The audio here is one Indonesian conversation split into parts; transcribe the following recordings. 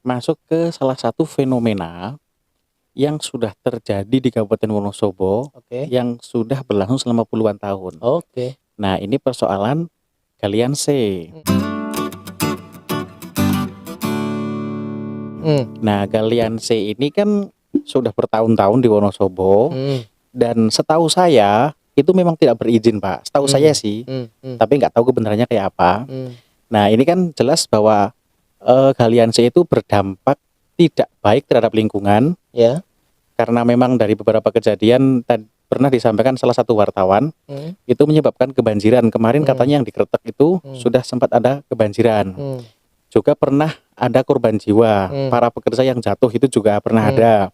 masuk ke salah satu fenomena yang sudah terjadi di Kabupaten Wonosobo Oke. yang sudah berlangsung selama puluhan tahun. Oke. Nah, ini persoalan galian C. Nah, galian C ini kan sudah bertahun-tahun di Wonosobo dan setahu saya itu memang tidak berizin, Pak. Setahu saya sih, tapi nggak tahu kebenarannya kayak apa. Nah, ini kan jelas bahwa galian C itu berdampak tidak baik terhadap lingkungan. Ya. Karena memang dari beberapa kejadian pernah disampaikan salah satu wartawan itu menyebabkan kebanjiran. Kemarin katanya yang di Kretek itu sudah sempat ada kebanjiran. Juga pernah ada korban jiwa, para pekerja yang jatuh itu juga pernah ada.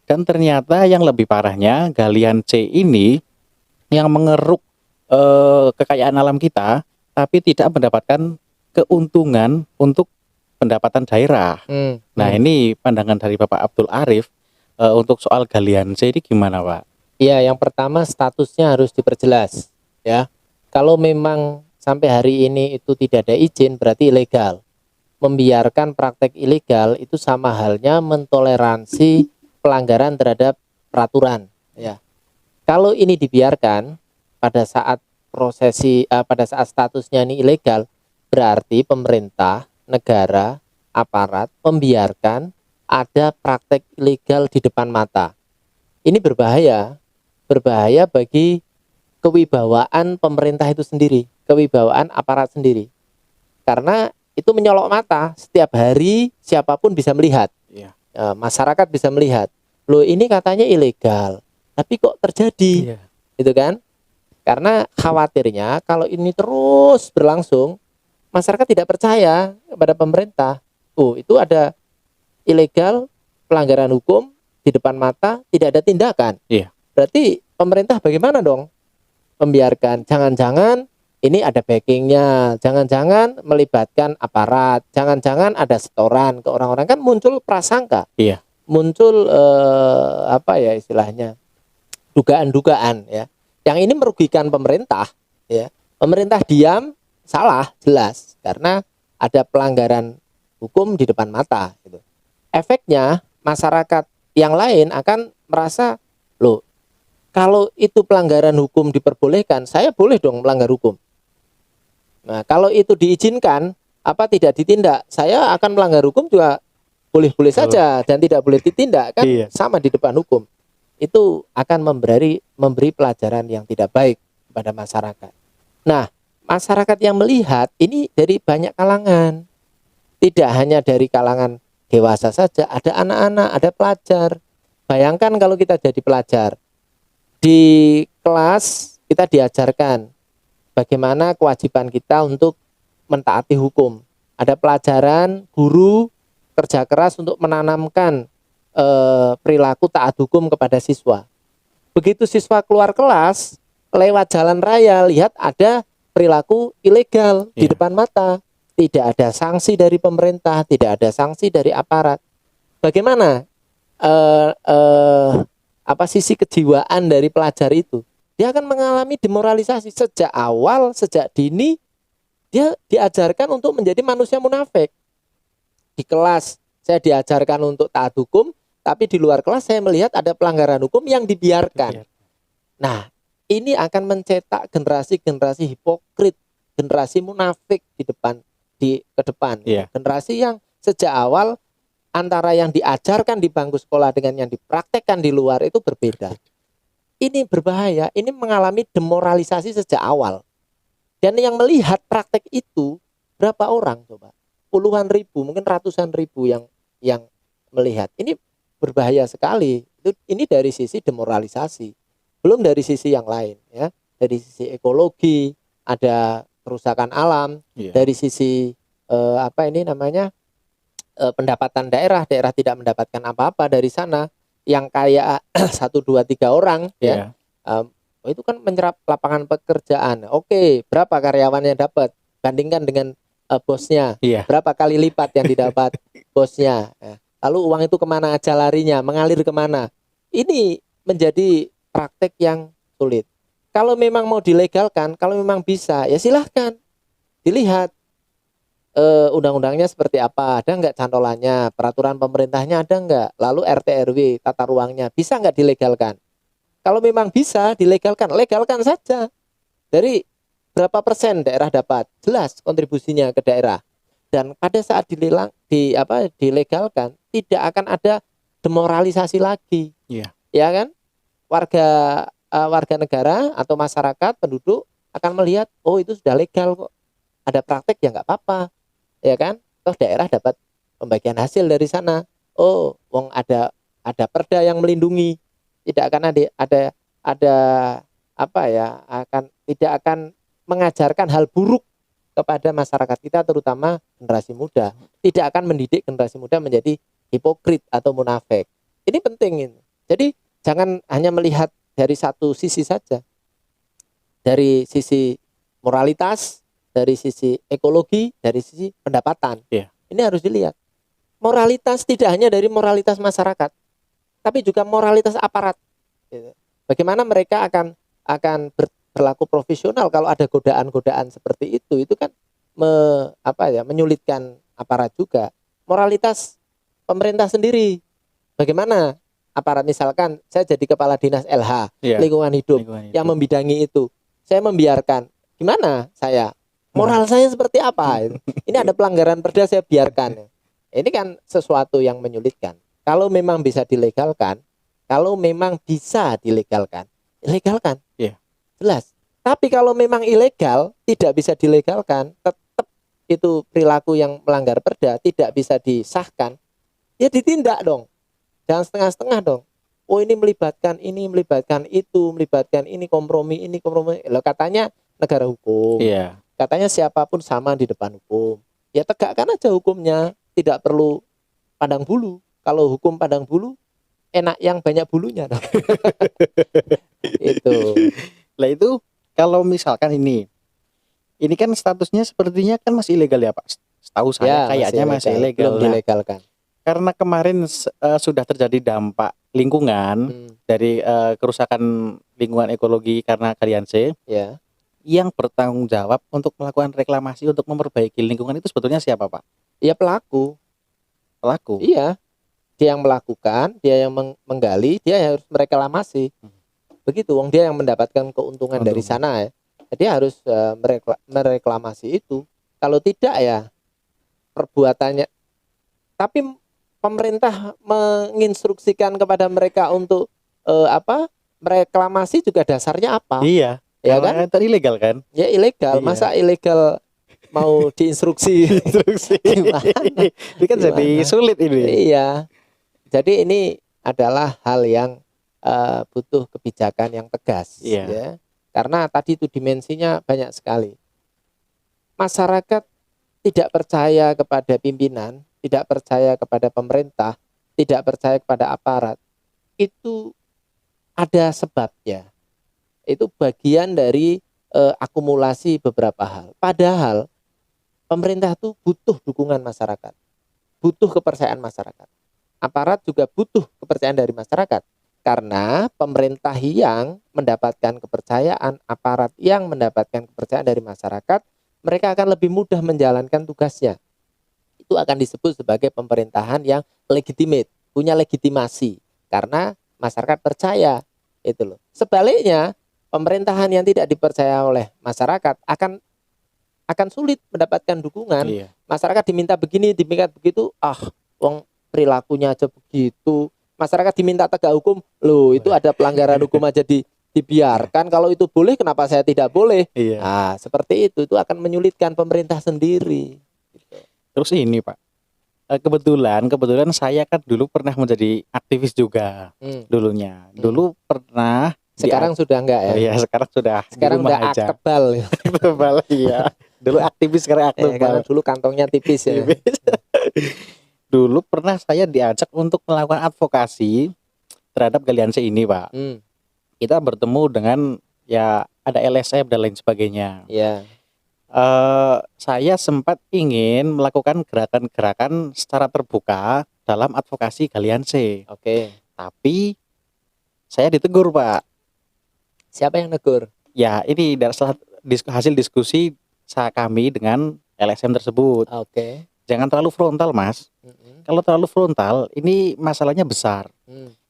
Dan ternyata yang lebih parahnya galian C ini yang mengeruk kekayaan alam kita, tapi tidak mendapatkan keuntungan untuk pendapatan daerah. Nah, ini pandangan dari Bapak Abdul Arif untuk soal galian C ini gimana, Pak? Iya, yang pertama statusnya harus diperjelas, ya. Kalau memang sampai hari ini itu tidak ada izin, berarti ilegal. Membiarkan praktek ilegal itu sama halnya mentoleransi pelanggaran terhadap peraturan, ya. Kalau ini dibiarkan pada saat pada saat statusnya ini ilegal, berarti pemerintah, negara, aparat membiarkan ada praktek ilegal di depan mata. Ini berbahaya bagi kewibawaan pemerintah itu sendiri, kewibawaan aparat sendiri. Karena itu menyolok mata, setiap hari siapapun bisa melihat. Masyarakat bisa melihat. Loh, ini katanya ilegal, tapi kok terjadi? Gitu kan? Karena khawatirnya kalau ini terus berlangsung, masyarakat tidak percaya kepada pemerintah. Oh, itu ada ilegal, pelanggaran hukum di depan mata, tidak ada tindakan. Berarti pemerintah bagaimana dong? Membiarkan, jangan-jangan ini ada backingnya, jangan-jangan melibatkan aparat, jangan-jangan ada setoran ke orang-orang, kan muncul prasangka, muncul apa ya istilahnya, dugaan-dugaan, ya, yang ini merugikan pemerintah, ya. Pemerintah diam, salah jelas karena ada pelanggaran hukum di depan mata, gitu. Efeknya masyarakat yang lain akan merasa, loh, kalau itu pelanggaran hukum diperbolehkan, saya boleh dong melanggar hukum. Nah, kalau itu diizinkan, apa tidak ditindak, saya akan melanggar hukum juga boleh-boleh saja dan tidak boleh ditindak, kan sama di depan hukum. Itu akan memberi pelajaran yang tidak baik kepada masyarakat. Nah, masyarakat yang melihat ini dari banyak kalangan, tidak hanya dari kalangan dewasa saja, ada anak-anak, ada pelajar. Bayangkan kalau kita jadi pelajar, di kelas kita diajarkan bagaimana kewajiban kita untuk mentaati hukum. Ada pelajaran, guru kerja keras untuk menanamkan perilaku taat hukum kepada siswa. Begitu siswa keluar kelas, lewat jalan raya, lihat ada perilaku ilegal di depan mata. Tidak ada sanksi dari pemerintah, tidak ada sanksi dari aparat. Bagaimana sisi kejiwaan dari pelajar itu? Dia akan mengalami demoralisasi sejak awal, sejak dini. Dia diajarkan untuk menjadi manusia munafik. Di kelas saya diajarkan untuk taat hukum, tapi di luar kelas saya melihat ada pelanggaran hukum yang dibiarkan. Nah, ini akan mencetak generasi-generasi hipokrit, generasi munafik ke depan. Generasi yang sejak awal antara yang diajarkan di bangku sekolah dengan yang dipraktekkan di luar itu berbeda. Ini berbahaya, ini mengalami demoralisasi sejak awal. Dan yang melihat praktek itu berapa orang coba? Puluhan ribu, mungkin ratusan ribu yang melihat. Ini berbahaya sekali. Ini dari sisi demoralisasi. Belum dari sisi yang lain, ya. Dari sisi ekologi, ada kerusakan alam, dari sisi pendapatan daerah tidak mendapatkan apa-apa dari sana. Yang kaya 1, 2, 3 orang, ya, itu kan menyerap lapangan pekerjaan. Oke, berapa karyawannya dapat? Bandingkan dengan bosnya, berapa kali lipat yang didapat bosnya. Lalu uang itu kemana aja larinya, mengalir kemana? Ini menjadi praktek yang sulit. Kalau memang mau dilegalkan, kalau memang bisa, ya silahkan dilihat undang-undangnya seperti apa, ada nggak cantolannya, peraturan pemerintahnya ada nggak, lalu RT RW tata ruangnya bisa nggak dilegalkan. Kalau memang bisa dilegalkan, legalkan saja. Dari berapa persen daerah dapat, jelas kontribusinya ke daerah. Dan pada saat dilegalkan, tidak akan ada demoralisasi lagi. Iya. Ya kan? Warga negara atau masyarakat penduduk akan melihat, oh itu sudah legal kok. Ada praktek ya nggak apa-apa. Ya kan? Toh daerah dapat pembagian hasil dari sana. Oh, wong ada perda yang melindungi. Tidak akan ada apa ya, tidak akan mengajarkan hal buruk kepada masyarakat kita, terutama generasi muda. Tidak akan mendidik generasi muda menjadi hipokrit atau munafik. Ini penting ini. Jadi jangan hanya melihat dari satu sisi saja. Dari sisi moralitas, dari sisi ekologi, dari sisi pendapatan. Iya. Ini harus dilihat. Moralitas tidak hanya dari moralitas masyarakat, tapi juga moralitas aparat. Bagaimana mereka akan berlaku profesional kalau ada godaan-godaan seperti itu kan menyulitkan aparat juga. Moralitas pemerintah sendiri, bagaimana aparat, misalkan saya jadi kepala dinas LH, Iya. lingkungan hidup yang membidangi itu, saya membiarkan, gimana saya? Moral saya seperti apa? Ini ada pelanggaran perda, saya biarkan. Ini kan sesuatu yang menyulitkan. Kalau memang bisa dilegalkan, legalkan. Iya. Jelas. Tapi kalau memang ilegal, tidak bisa dilegalkan, tetap itu perilaku yang melanggar perda, tidak bisa disahkan, ya ditindak dong. Jangan setengah-setengah dong. Oh ini melibatkan itu, melibatkan ini kompromi. Loh, katanya negara hukum. Iya. Katanya siapapun sama di depan hukum. Ya tegakkan aja hukumnya, tidak perlu pandang bulu. Kalau hukum pandang bulu, enak yang banyak bulunya dong. Itu. Lah itu kalau misalkan ini kan statusnya sepertinya kan masih ilegal ya Pak. Setahu saya kayaknya masih ilegal. Belum dilegalkan. Karena kemarin sudah terjadi dampak lingkungan dari kerusakan lingkungan ekologi karena galian C. Ya. Yang bertanggung jawab untuk melakukan reklamasi untuk memperbaiki lingkungan itu sebetulnya siapa Pak? Ya pelaku. Iya. Dia yang melakukan, dia yang menggali, dia yang harus mereklamasi. Begitu, wong dia yang mendapatkan keuntungan dari sana ya. Jadi harus mereklamasi itu. Kalau tidak ya perbuatannya. Tapi pemerintah menginstruksikan kepada mereka untuk mereklamasi juga dasarnya apa? Iya. Ya kan? Itu ilegal kan? Ya ilegal. Iya. Masa ilegal mau diinstruksi? Gimana? Ini kan jadi sulit ini. Iya. Jadi ini adalah hal yang butuh kebijakan yang tegas. Iya. Ya. Karena tadi itu dimensinya banyak sekali. Masyarakat tidak percaya kepada pimpinan, tidak percaya kepada pemerintah, tidak percaya kepada aparat. Itu ada sebabnya. Itu bagian dari akumulasi beberapa hal. Padahal pemerintah itu butuh dukungan masyarakat, butuh kepercayaan masyarakat. Aparat juga butuh kepercayaan dari masyarakat. Karena pemerintah yang mendapatkan kepercayaan, aparat yang mendapatkan kepercayaan dari masyarakat, mereka akan lebih mudah menjalankan tugasnya. Itu akan disebut sebagai pemerintahan yang legitimate, punya legitimasi. Karena masyarakat percaya. Itu loh. Sebaliknya, pemerintahan yang tidak dipercaya oleh masyarakat akan sulit mendapatkan dukungan. Iya. Masyarakat diminta begini, diminta begitu, wong perilakunya aja begitu. Masyarakat diminta tegak hukum, loh itu ada pelanggaran hukum aja dibiarkan. Kalau itu boleh, kenapa saya tidak boleh? Iya. Nah, seperti itu akan menyulitkan pemerintah sendiri. Terus ini Pak, kebetulan saya kan dulu pernah menjadi aktivis juga dulunya. Dulu pernah. Sekarang sudah enggak ya? Iya, sekarang sudah. Sekarang udah aktebal. Aktebal, iya. Dulu aktivis, sekarang aktebal. Dulu kantongnya tipis ya. Dulu pernah saya diajak untuk melakukan advokasi terhadap galian C ini Pak. Kita bertemu dengan ya ada LSM dan lain sebagainya. Iya. Saya sempat ingin melakukan gerakan-gerakan secara terbuka dalam advokasi galian C. Oke. Tapi saya ditegur Pak. Siapa yang negur? Ya ini dari hasil diskusi kami dengan LSM tersebut. Oke. Jangan terlalu frontal, Mas. Kalau terlalu frontal, ini masalahnya besar.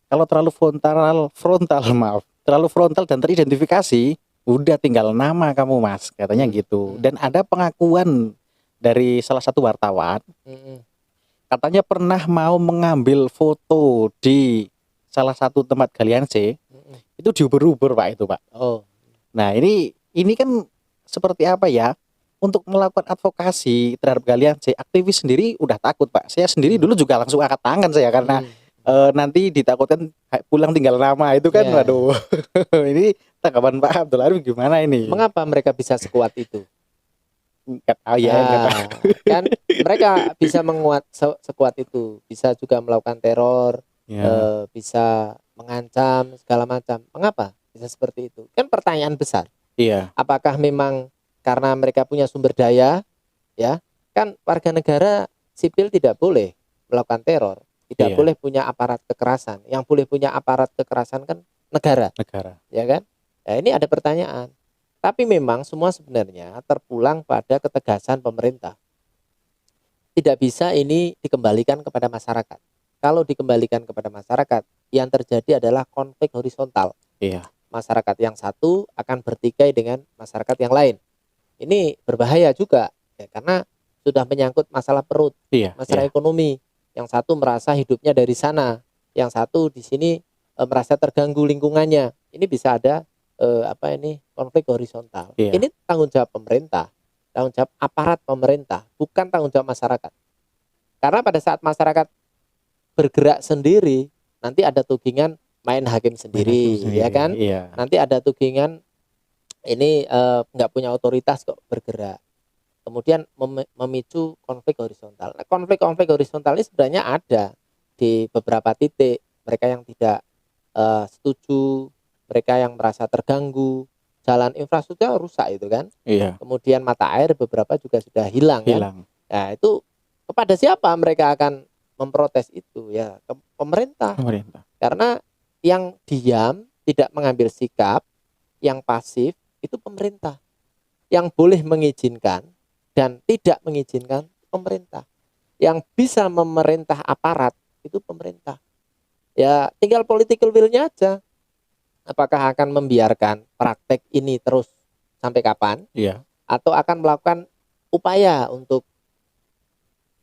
Kalau terlalu frontal maaf, terlalu frontal dan teridentifikasi, udah tinggal nama kamu, Mas, katanya gitu. Dan ada pengakuan dari salah satu wartawan, katanya pernah mau mengambil foto di salah satu tempat galian C, itu diuber-uber, Pak, itu, Pak. Oh. Nah, ini kan seperti apa ya? Untuk melakukan advokasi terhadap galian C, aktivis sendiri udah takut, Pak. Saya sendiri dulu juga langsung angkat tangan saya karena nanti ditakutkan pulang tinggal nama itu kan, waduh. Ini tanggapan Pak Abdul Arif gimana ini? Mengapa mereka bisa sekuat itu? Kan mereka bisa menguat sekuat itu, bisa juga melakukan teror, bisa mengancam segala macam. Mengapa bisa seperti itu? Kan pertanyaan besar. Iya. Apakah memang karena mereka punya sumber daya, ya? Kan warga negara sipil tidak boleh melakukan teror, tidak boleh punya aparat kekerasan. Yang boleh punya aparat kekerasan kan negara, ya kan? Nah, ini ada pertanyaan. Tapi memang semua sebenarnya terpulang pada ketegasan pemerintah. Tidak bisa ini dikembalikan kepada masyarakat. Kalau dikembalikan kepada masyarakat, yang terjadi adalah konflik horizontal. Iya. Masyarakat yang satu akan bertikai dengan masyarakat yang lain. Ini berbahaya juga, ya, karena sudah menyangkut masalah perut, masalah ekonomi. Yang satu merasa hidupnya dari sana, yang satu di sini merasa terganggu lingkungannya. Ini bisa ada konflik horizontal. Ini tanggung jawab pemerintah, tanggung jawab aparat pemerintah, bukan tanggung jawab masyarakat. Karena pada saat masyarakat bergerak sendiri, nanti ada tudingan main hakim sendiri, ya kan? Nanti ada tudingan ini nggak punya otoritas kok bergerak. Kemudian memicu konflik horizontal. Nah, konflik horizontal ini sebenarnya ada di beberapa titik. Mereka yang tidak setuju, mereka yang merasa terganggu, jalan infrastruktur rusak itu kan. Kemudian mata air beberapa juga sudah hilang. Kan? Nah, itu kepada siapa mereka akan memprotes itu? Ya, ke pemerintah. Karena yang diam, tidak mengambil sikap, yang pasif itu pemerintah. Yang boleh mengizinkan dan tidak mengizinkan pemerintah. Yang bisa memerintah aparat itu pemerintah. Ya, tinggal political will-nya aja. Apakah akan membiarkan praktek ini terus sampai kapan? Atau akan melakukan upaya untuk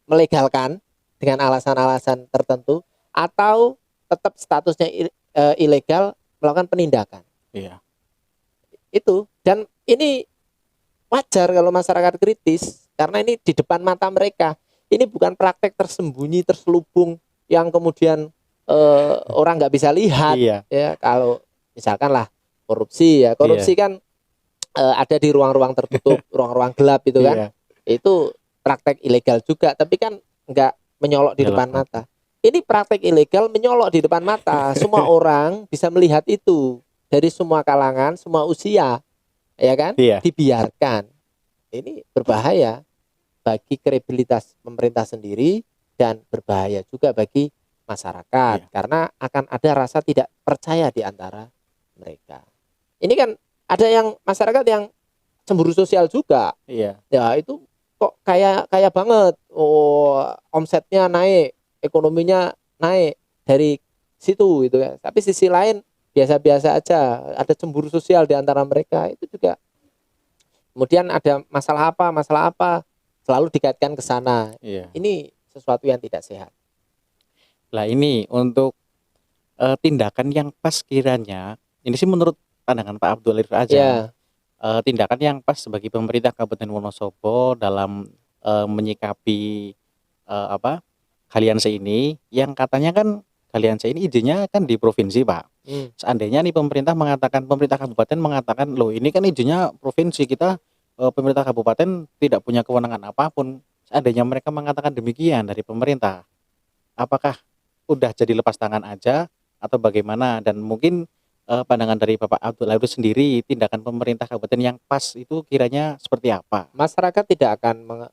melegalkan dengan alasan-alasan tertentu, atau tetap statusnya ilegal, melakukan penindakan. Itu, dan ini wajar kalau masyarakat kritis, karena ini di depan mata mereka. Ini bukan praktek tersembunyi, terselubung yang kemudian orang nggak bisa lihat. Ya, kalau misalkan lah korupsi, ya korupsi kan ada di ruang-ruang tertutup, ruang-ruang gelap itu kan. Itu praktek ilegal juga, tapi kan nggak menyolok di depan mata. Ini praktek ilegal menyolok di depan mata. Semua orang bisa melihat itu, dari semua kalangan, semua usia, ya kan? Dibiarkan. Ini berbahaya bagi kredibilitas pemerintah sendiri dan berbahaya juga bagi masyarakat, karena akan ada rasa tidak percaya di antara mereka. Ini kan ada yang masyarakat yang cemburu sosial juga. Ya, itu kok kaya banget. Oh, omsetnya naik, ekonominya naik dari situ gitu ya. Tapi sisi lain biasa-biasa aja, ada cemburu sosial di antara mereka. Itu juga. Kemudian ada masalah apa, selalu dikaitkan ke sana. Ini sesuatu yang tidak sehat. Lah ini untuk tindakan yang pas kiranya, ini sih menurut pandangan Pak Abdul Arif aja. Tindakan yang pas bagi pemerintah Kabupaten Wonosobo dalam menyikapi Galianse ini, yang katanya kan Galianse ini izinnya kan di provinsi, Pak. Seandainya nih pemerintah kabupaten mengatakan, loh ini kan izinnya provinsi, kita pemerintah kabupaten tidak punya kewenangan apapun. Seandainya mereka mengatakan demikian dari pemerintah, apakah udah jadi lepas tangan aja atau bagaimana? Dan mungkin pandangan dari Bapak Abdul Arif sendiri, tindakan pemerintah kabupaten yang pas itu kiranya seperti apa? Masyarakat tidak akan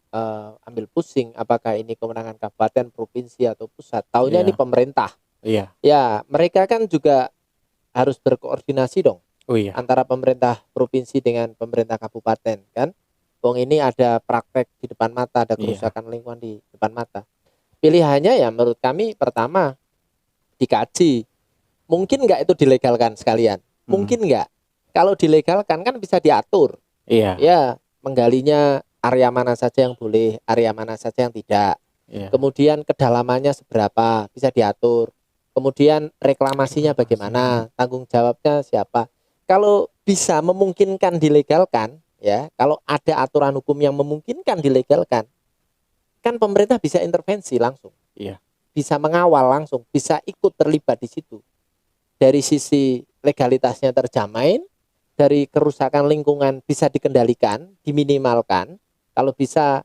ambil pusing apakah ini kewenangan kabupaten, provinsi atau pusat. Taunya ini pemerintah. Ya, mereka kan juga harus berkoordinasi dong. Antara pemerintah provinsi dengan pemerintah kabupaten kan. Wong ini ada praktek di depan mata, ada kerusakan lingkungan di depan mata. Pilihannya ya menurut kami pertama dikaji. Mungkin nggak itu dilegalkan sekalian? Mungkin nggak. Kalau dilegalkan kan bisa diatur. Iya. Ya, menggalinya area mana saja yang boleh, area mana saja yang tidak. Iya. Kemudian kedalamannya seberapa bisa diatur. Kemudian reklamasinya bagaimana, tanggung jawabnya siapa. Kalau bisa memungkinkan dilegalkan, ya, kalau ada aturan hukum yang memungkinkan dilegalkan, kan pemerintah bisa intervensi langsung. Iya. Bisa mengawal langsung, bisa ikut terlibat di situ. Dari sisi legalitasnya terjamin, dari kerusakan lingkungan bisa dikendalikan, diminimalkan, kalau bisa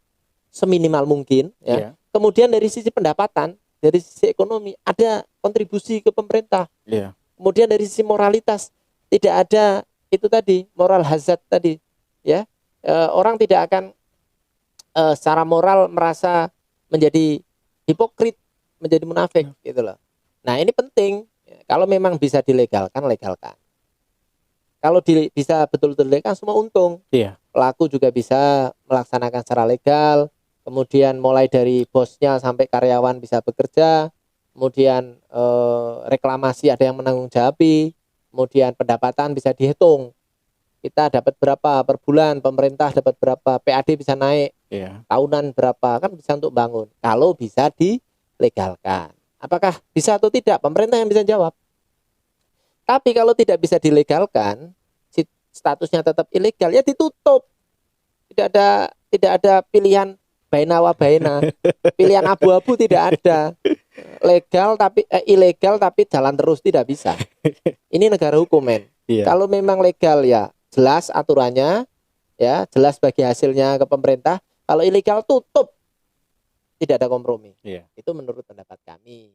seminimal mungkin, ya. Iya. Kemudian dari sisi pendapatan, dari sisi ekonomi ada kontribusi ke pemerintah. Iya. Kemudian dari sisi moralitas tidak ada itu tadi moral hazard tadi, ya. Orang tidak akan secara moral merasa menjadi hipokrit, menjadi munafik, gitu loh. Nah ini penting. Kalau memang bisa dilegalkan, legalkan. Kalau bisa betul-betul legal, semua untung. Iya. Pelaku juga bisa melaksanakan secara legal. Kemudian mulai dari bosnya sampai karyawan bisa bekerja. Kemudian reklamasi ada yang menanggung jawabi. Kemudian pendapatan bisa dihitung. Kita dapat berapa per bulan, pemerintah dapat berapa, PAD bisa naik. Iya. Tahunan berapa, kan bisa untuk bangun. Kalau bisa dilegalkan. Apakah bisa atau tidak? Pemerintah yang bisa jawab. Tapi kalau tidak bisa dilegalkan, statusnya tetap ilegal, ya ditutup. Tidak ada pilihan baina wa baina. Pilihan abu-abu tidak ada. Legal tapi ilegal tapi jalan terus tidak bisa. Ini negara hukum, men. Iya. Kalau memang legal ya jelas aturannya, ya jelas bagi hasilnya ke pemerintah. Kalau ilegal tutup. Tidak ada kompromi. Iya. Itu menurut pendapat kami.